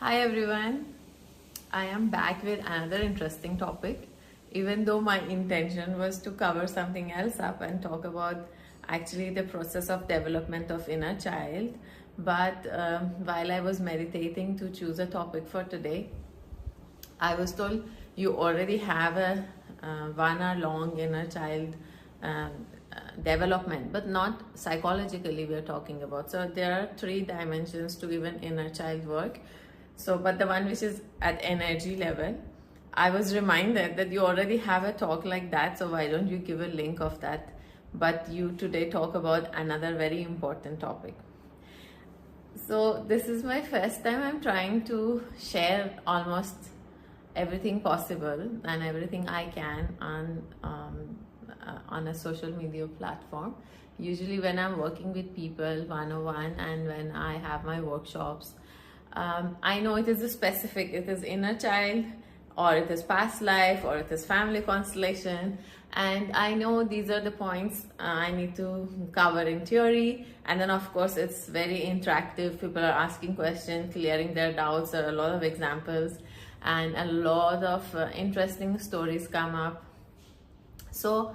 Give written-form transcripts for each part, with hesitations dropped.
Hi everyone, I am back with another interesting topic. Even though my intention was to cover something else up and talk about actually the process of development of inner child, but while I was meditating to choose a topic for today, I was told you already have a 1 hour long inner child um, development, but not psychologically we're talking about. So there are 3 dimensions to even inner child work. So, but the one which is at energy level, I was reminded that you already have a talk like that. So why don't you give a link of that? But you today talk about another very important topic. So this is my first time I'm trying to share almost everything possible and everything I can on a social media platform. Usually when I'm working with people one-on-one and when I have my workshops, I know it is a specific, it is inner child or it is past life or it is family constellation, and I know these are the points I need to cover in theory, and then of course it's very interactive. People are asking questions, clearing their doubts. There are a lot of examples and a lot of interesting stories come up. So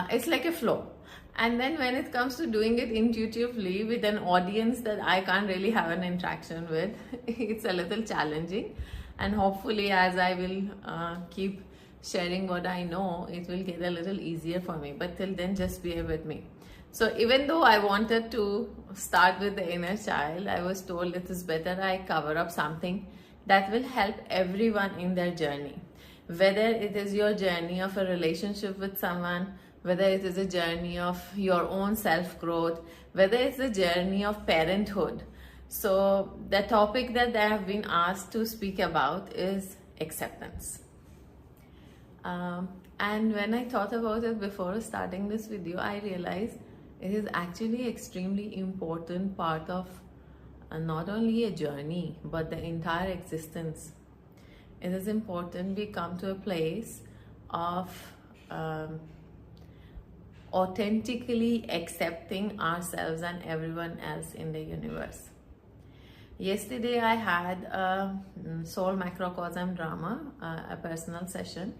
it's like a flow. And then when it comes to doing it intuitively with an audience that I can't really have an interaction with, it's a little challenging. And hopefully as I will keep sharing what I know, it will get a little easier for me. But till then, just bear with me. So even though I wanted to start with the inner child, I was told it is better I cover up something that will help everyone in their journey. Whether it is your journey of a relationship with someone, whether it is a journey of your own self-growth, whether it's a journey of parenthood. So the topic that I have been asked to speak about is acceptance. And when I thought about it before starting this video, I realized it is actually extremely important part of not only a journey, but the entire existence. It is important we come to a place of authentically accepting ourselves and everyone else in the universe. Yesterday I had a soul macrocosm drama, a personal session,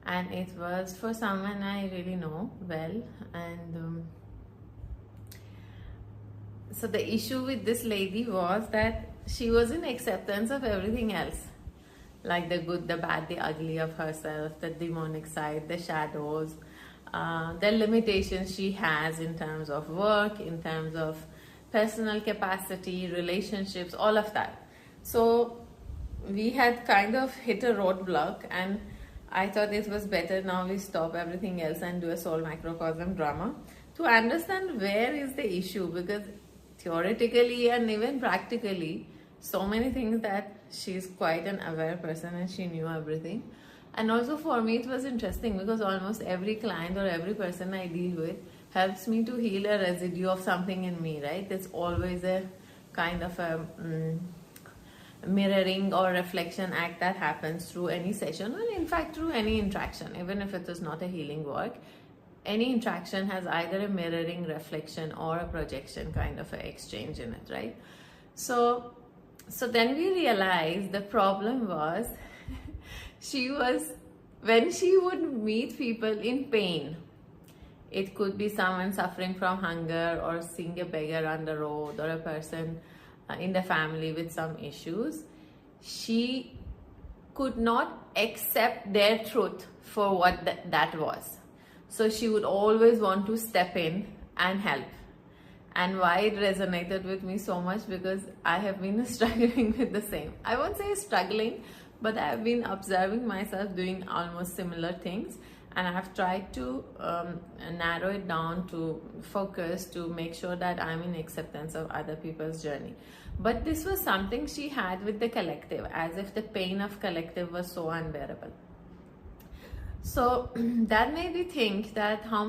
and it was for someone I really know well. And so the issue with this lady was that she was in acceptance of everything else, like the good, the bad, the ugly of herself, the demonic side, the shadows, the limitations she has in terms of work, in terms of personal capacity, relationships, all of that. So we had kind of hit a roadblock, and I thought it was better now we stop everything else and do a soul macrocosm drama to understand where is the issue, because theoretically and even practically, so many things that she's quite an aware person and she knew everything. And also for me it was interesting because almost every client or every person I deal with helps me to heal a residue of something in me, right? It's always a kind of a mirroring or reflection act that happens through any session, or in fact through any interaction. Even if it is not a healing work, any interaction has either a mirroring, reflection, or a projection kind of an exchange in it, right? So then we realized the problem was when she would meet people in pain, it could be someone suffering from hunger or seeing a beggar on the road or a person in the family with some issues, she could not accept their truth for what that was. So she would always want to step in and help. And why it resonated with me so much, because I have been struggling with the same. I won't say struggling, but I have been observing myself doing almost similar things, and I have tried to narrow it down to focus to make sure that I'm in acceptance of other people's journey. But this was something she had with the collective, as if the pain of collective was so unbearable. So that made me think that how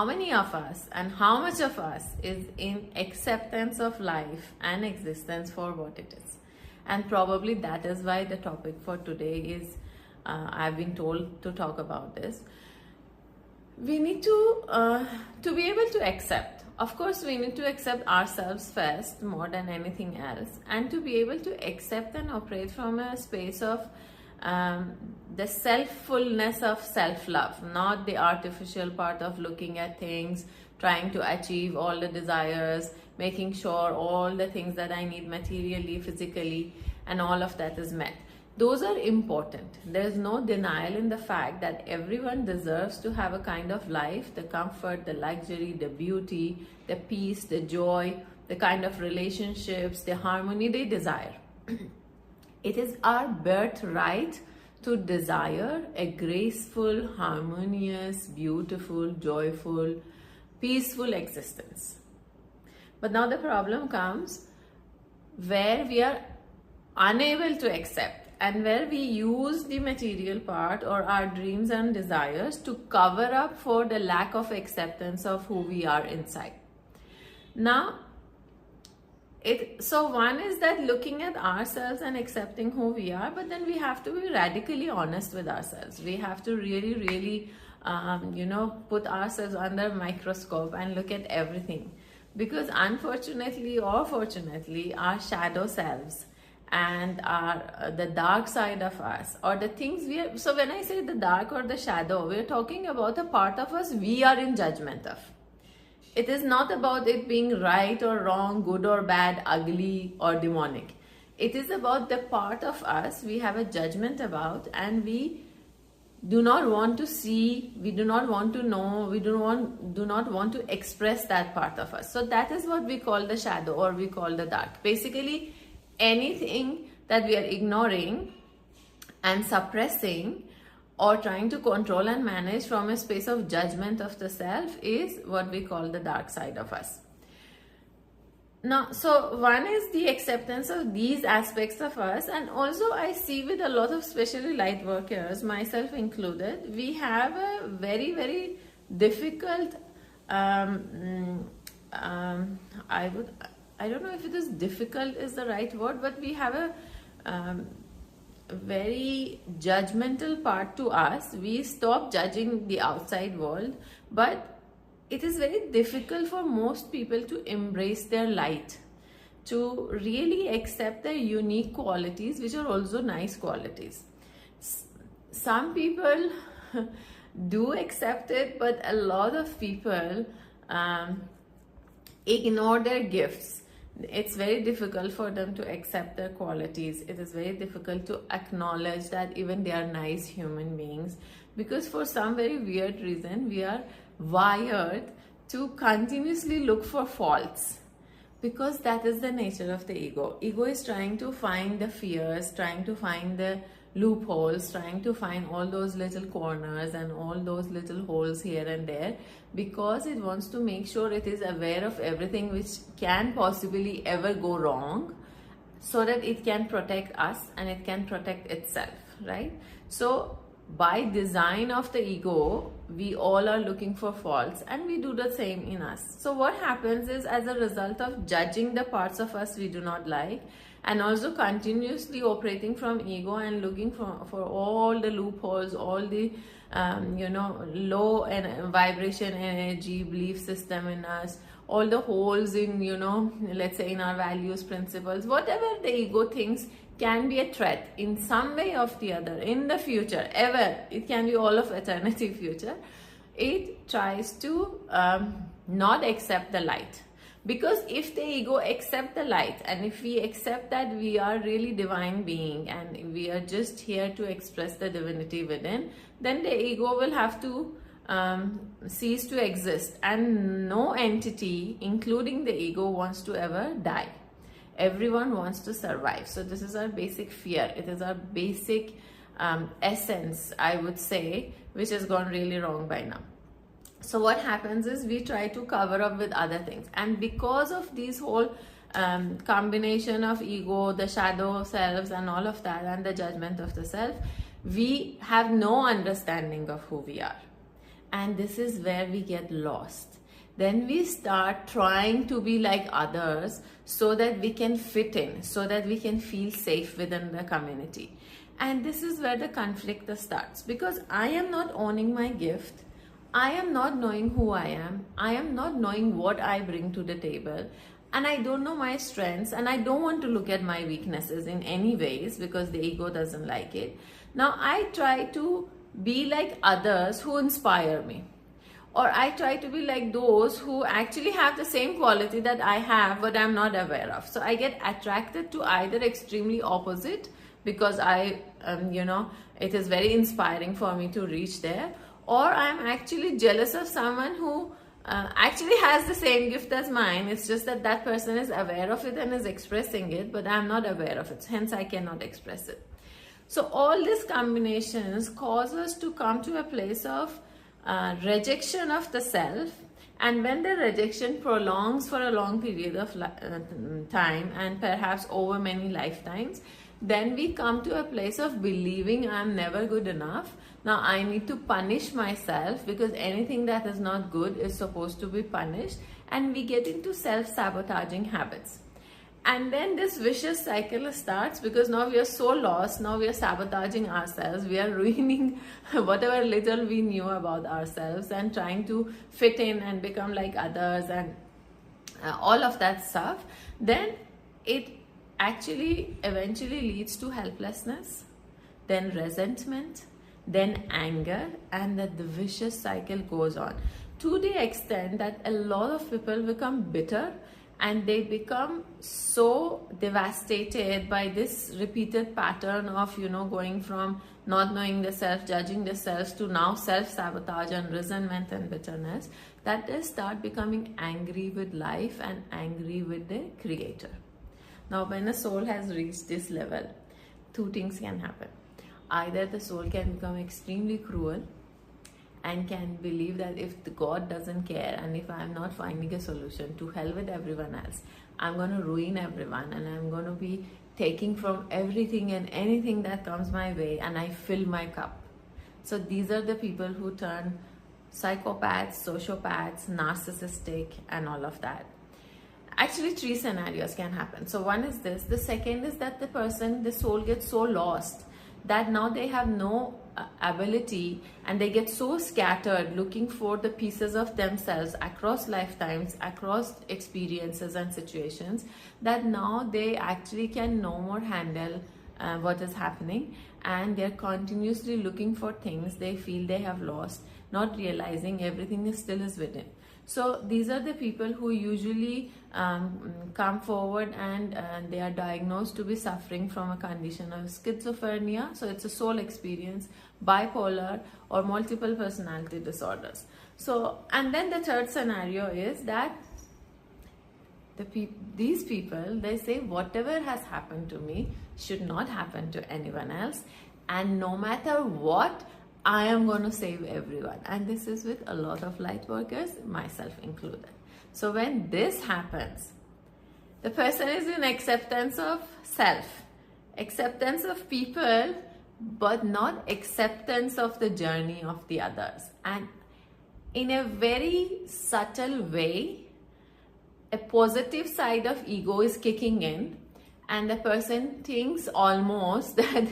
many of us and how much of us is in acceptance of life and existence for what it is. And probably that is why the topic for today is I've been told to talk about this. we need to be able to accept. Of course, we need to accept ourselves first more than anything else, and to be able to accept and operate from a space of the self-fullness of self-love, not the artificial part of looking at things, trying to achieve all the desires, making sure all the things that I need materially, physically, and all of that is met. Those are important. There's no denial in the fact that everyone deserves to have a kind of life, the comfort, the luxury, the beauty, the peace, the joy, the kind of relationships, the harmony they desire. It is our birthright to desire a graceful, harmonious, beautiful, joyful, peaceful existence. But now the problem comes where we are unable to accept, and where we use the material part or our dreams and desires to cover up for the lack of acceptance of who we are inside. Now, so one is that looking at ourselves and accepting who we are, but then we have to be radically honest with ourselves. We have to really put ourselves under a microscope and look at everything, because unfortunately or fortunately, our shadow selves and the dark side of us, or the things we are, so when I say the dark or the shadow, we're talking about a part of us we are in judgment of. It is not about it being right or wrong, good or bad, ugly or demonic. It is about the part of us we have a judgment about, and we do not want to see, we do not want to know, we do not want to express that part of us. So that is what we call the shadow, or we call the dark. Basically, anything that we are ignoring and suppressing or trying to control and manage from a space of judgment of the self is what we call the dark side of us. Now, so one is the acceptance of these aspects of us, and also I see with a lot of especially light workers, myself included, we have a very difficult I don't know if it is difficult is the right word, but we have a very judgmental part to us. We stop judging the outside world, but it is very difficult for most people to embrace their light, to really accept their unique qualities, which are also nice qualities. Some people do accept it, but a lot of people ignore their gifts. It's very difficult for them to accept their qualities. It is very difficult to acknowledge that even they are nice human beings, because for some very weird reason we are wired to continuously look for faults, because that is the nature of the ego. Ego is trying to find the fears, trying to find the loopholes, trying to find all those little corners and all those little holes here and there, because it wants to make sure it is aware of everything which can possibly ever go wrong, so that it can protect us and it can protect itself, right? So by design of the ego, we all are looking for faults, and we do the same in us. So what happens is, as a result of judging the parts of us we do not like, and also continuously operating from ego and looking for all the loopholes, all the low vibration energy belief system in us, all the holes in, let's say in our values, principles, whatever the ego thinks can be a threat in some way or the other in the future, ever, it can be all of eternity future, it tries to not accept the light. Because if the ego accept the light, and if we accept that we are really divine being and we are just here to express the divinity within, then the ego will have to cease to exist, and no entity, including the ego, wants to ever die. Everyone wants to survive. So this is our basic fear. It is our basic essence, I would say, which has gone really wrong by now. So what happens is we try to cover up with other things, and because of these whole combination of ego, the shadow selves and all of that, and the judgment of the self, we have no understanding of who we are, and this is where we get lost. Then we start trying to be like others so that we can fit in, so that we can feel safe within the community. And this is where the conflict starts, because I am not owning my gift. I am not knowing who I am. I am not knowing what I bring to the table. And I don't know my strengths, and I don't want to look at my weaknesses in any ways because the ego doesn't like it. Now I try to be like others who inspire me, or I try to be like those who actually have the same quality that I have but I'm not aware of. So I get attracted to either extremely opposite because it is very inspiring for me to reach there, or I'm actually jealous of someone who actually has the same gift as mine. It's just that that person is aware of it and is expressing it, but I'm not aware of it, hence I cannot express it. So all these combinations cause us to come to a place of rejection of the self, and when the rejection prolongs for a long period of time and perhaps over many lifetimes, then we come to a place of believing I'm never good enough. Now I need to punish myself because anything that is not good is supposed to be punished, and we get into self-sabotaging habits. And then this vicious cycle starts because now we are so lost, now we are sabotaging ourselves, we are ruining whatever little we knew about ourselves and trying to fit in and become like others and all of that stuff. Then it actually eventually leads to helplessness, then resentment, then anger, and that the vicious cycle goes on to the extent that a lot of people become bitter, and they become so devastated by this repeated pattern of going from not knowing the self, judging the self, to now self-sabotage and resentment and bitterness, that they start becoming angry with life and angry with the creator. Now when a soul has reached this level, two things can happen. Either the soul can become extremely cruel and can believe that if the God doesn't care and if I'm not finding a solution, to hell with everyone else, I'm going to ruin everyone and I'm going to be taking from everything and anything that comes my way, and I fill my cup. So these are the people who turn psychopaths, sociopaths, narcissistic, and all of that. Actually, three scenarios can happen. So one is this. The second is that the soul gets so lost that now they have no ability, and they get so scattered looking for the pieces of themselves across lifetimes, across experiences and situations, that now they actually can no more handle what is happening, and they're continuously looking for things they feel they have lost, not realizing everything is still is within. So these are the people who usually come forward and they are diagnosed to be suffering from a condition of schizophrenia. So it's a soul experience, bipolar, or multiple personality disorders. So, and then the third scenario is that these people, they say whatever has happened to me should not happen to anyone else, and no matter what, I am going to save everyone. And this is with a lot of light workers, myself included. So when this happens, the person is in acceptance of self, acceptance of people, but not acceptance of the journey of the others. And in a very subtle way, a positive side of ego is kicking in, and the person thinks almost that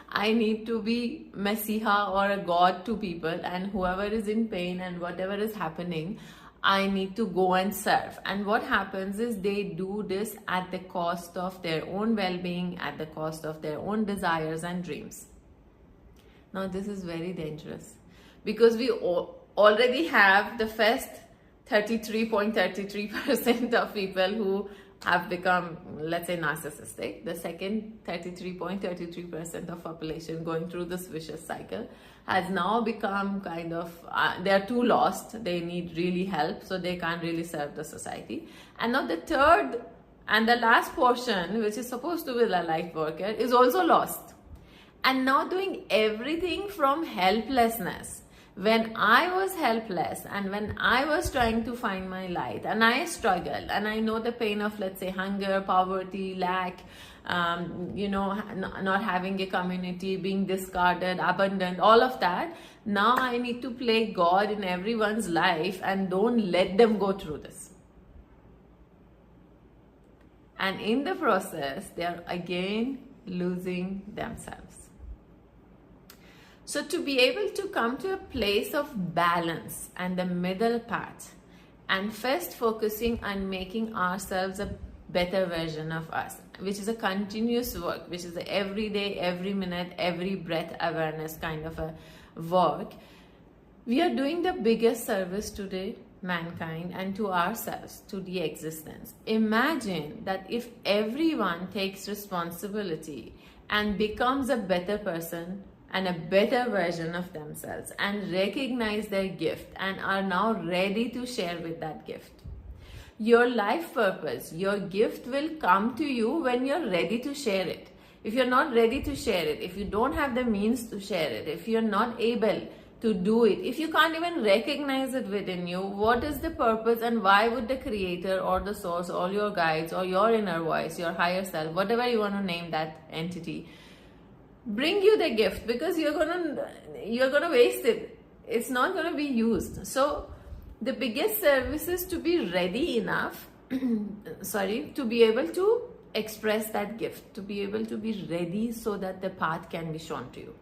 I need to be Messiah or a god to people, and whoever is in pain and whatever is happening, I need to go and serve. And what happens is they do this at the cost of their own well-being, at the cost of their own desires and dreams. Now this is very dangerous because we already have the first 33.33% of people who have become, let's say, narcissistic. The second 33.33% of population going through this vicious cycle has now become kind of, they're too lost, they need really help, so they can't really serve the society. And now the third and the last portion, which is supposed to be the light worker, is also lost. And now doing everything from helplessness. When I was helpless and when I was trying to find my light and I struggled and I know the pain of, let's say, hunger, poverty, lack, not having a community, being discarded, abandoned, all of that. Now I need to play God in everyone's life and don't let them go through this. And in the process, they are again losing themselves. So to be able to come to a place of balance and the middle path, and first focusing on making ourselves a better version of us, which is a continuous work, which is a every day, every minute, every breath awareness kind of a work, we are doing the biggest service today, mankind, and to ourselves, to the existence. Imagine that if everyone takes responsibility and becomes a better person and a better version of themselves and recognize their gift and are now ready to share with that gift. Your life purpose, your gift will come to you when you're ready to share it. If you're not ready to share it, if you don't have the means to share it, if you're not able to do it, if you can't even recognize it within you, what is the purpose and why would the creator or the source or your guides or your inner voice, your higher self, whatever you want to name that entity, bring you the gift? Because you're gonna waste it. It's not gonna be used. So the biggest service is to be ready enough to be able to express that gift, to be able to be ready so that the path can be shown to you.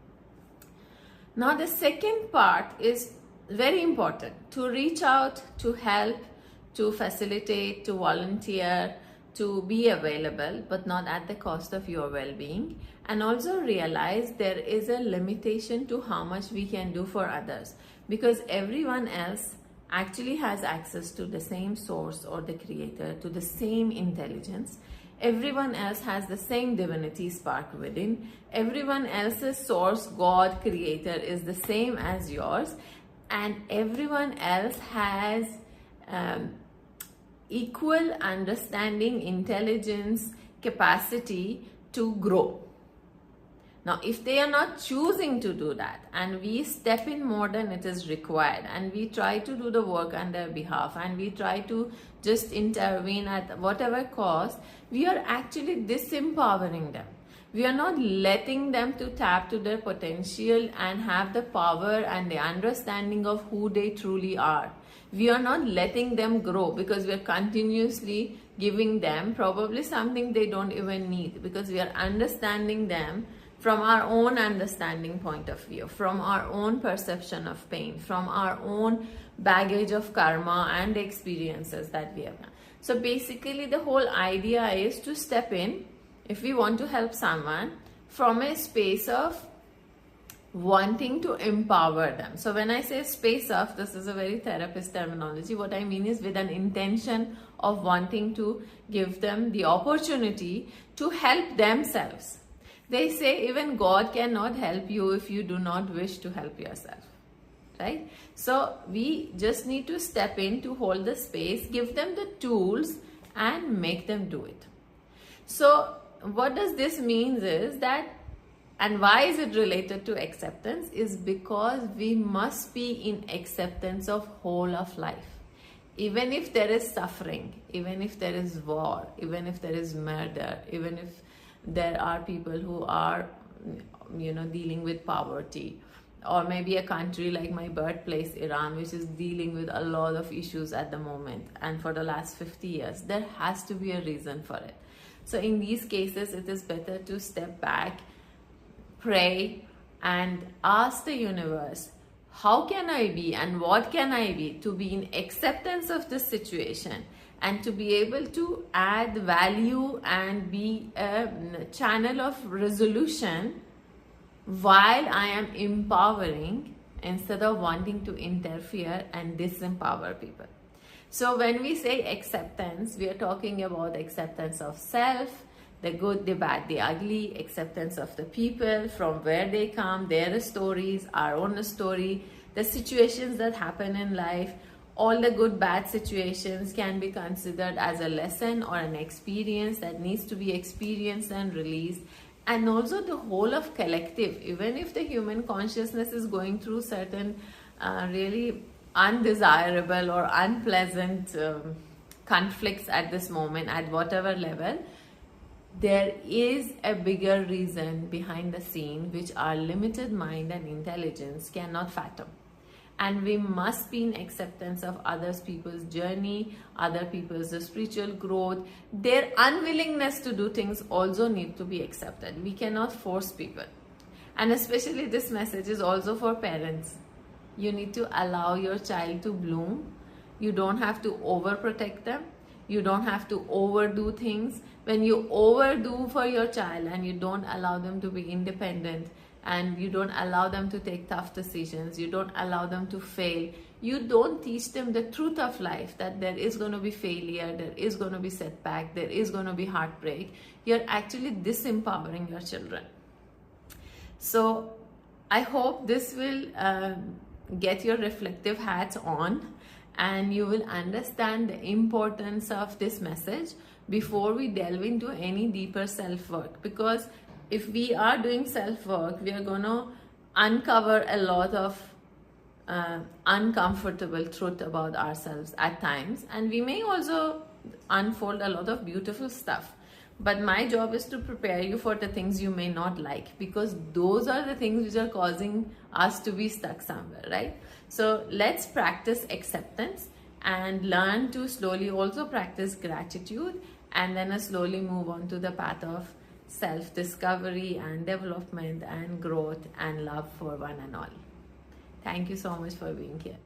Now the second part is very important: to reach out, to help, to facilitate, to volunteer, to be available, but not at the cost of your well-being. And also realize there is a limitation to how much we can do for others, because everyone else actually has access to the same source or the creator, to the same intelligence. Everyone else has the same divinity spark within. Everyone else's source, God, creator, is the same as yours. And everyone else has equal understanding, intelligence, capacity to grow. Now, if they are not choosing to do that, and we step in more than it is required, and we try to do the work on their behalf, and we try to just intervene at whatever cost, we are actually disempowering them. We are not letting them to tap to their potential and have the power and the understanding of who they truly are. We are not letting them grow, because we are continuously giving them probably something they don't even need, because we are understanding them from our own understanding point of view, from our own perception of pain, from our own baggage of karma and experiences that we have done. So basically the whole idea is to step in, if we want to help someone, from a space of wanting to empower them. So when I say space of, this is a very therapist terminology, what I mean is with an intention of wanting to give them the opportunity to help themselves. They say even God cannot help you if you do not wish to help yourself, right? So we just need to step in to hold the space, give them the tools and make them do it. So what does this mean is that, and why is it related to acceptance, is because we must be in acceptance of whole of life. Even if there is suffering, even if there is war, even if there is murder, even if there are people who are, dealing with poverty, or maybe a country like my birthplace, Iran, which is dealing with a lot of issues at the moment and for the last 50 years, there has to be a reason for it. So in these cases, it is better to step back, pray, and ask the universe, how can I be and what can I be to be in acceptance of this situation, and to be able to add value and be a channel of resolution while I am empowering, instead of wanting to interfere and disempower people. So when we say acceptance, we are talking about acceptance of self, the good, the bad, the ugly, acceptance of the people, from where they come, their stories, our own story, the situations that happen in life. All the good, bad situations can be considered as a lesson or an experience that needs to be experienced and released. And also the whole of collective, even if the human consciousness is going through certain really undesirable or unpleasant conflicts at this moment, at whatever level, there is a bigger reason behind the scene which our limited mind and intelligence cannot fathom. And we must be in acceptance of other people's journey, other people's spiritual growth. Their unwillingness to do things also need to be accepted. We cannot force people. And especially this message is also for parents. You need to allow your child to bloom. You don't have to overprotect them. You don't have to overdo things. When you overdo for your child and you don't allow them to be independent, and you don't allow them to take tough decisions, you don't allow them to fail, you don't teach them the truth of life, that there is going to be failure, there is going to be setback, there is going to be heartbreak, you're actually disempowering your children. So I hope this will get your reflective hats on, and you will understand the importance of this message before we delve into any deeper self-work. Because if we are doing self-work, we are going to uncover a lot of uncomfortable truth about ourselves at times, and we may also unfold a lot of beautiful stuff. But my job is to prepare you for the things you may not like, because those are the things which are causing us to be stuck somewhere, right? So let's practice acceptance and learn to slowly also practice gratitude, and then slowly move on to the path of self-discovery and development and growth and love for one and all. Thank you so much for being here.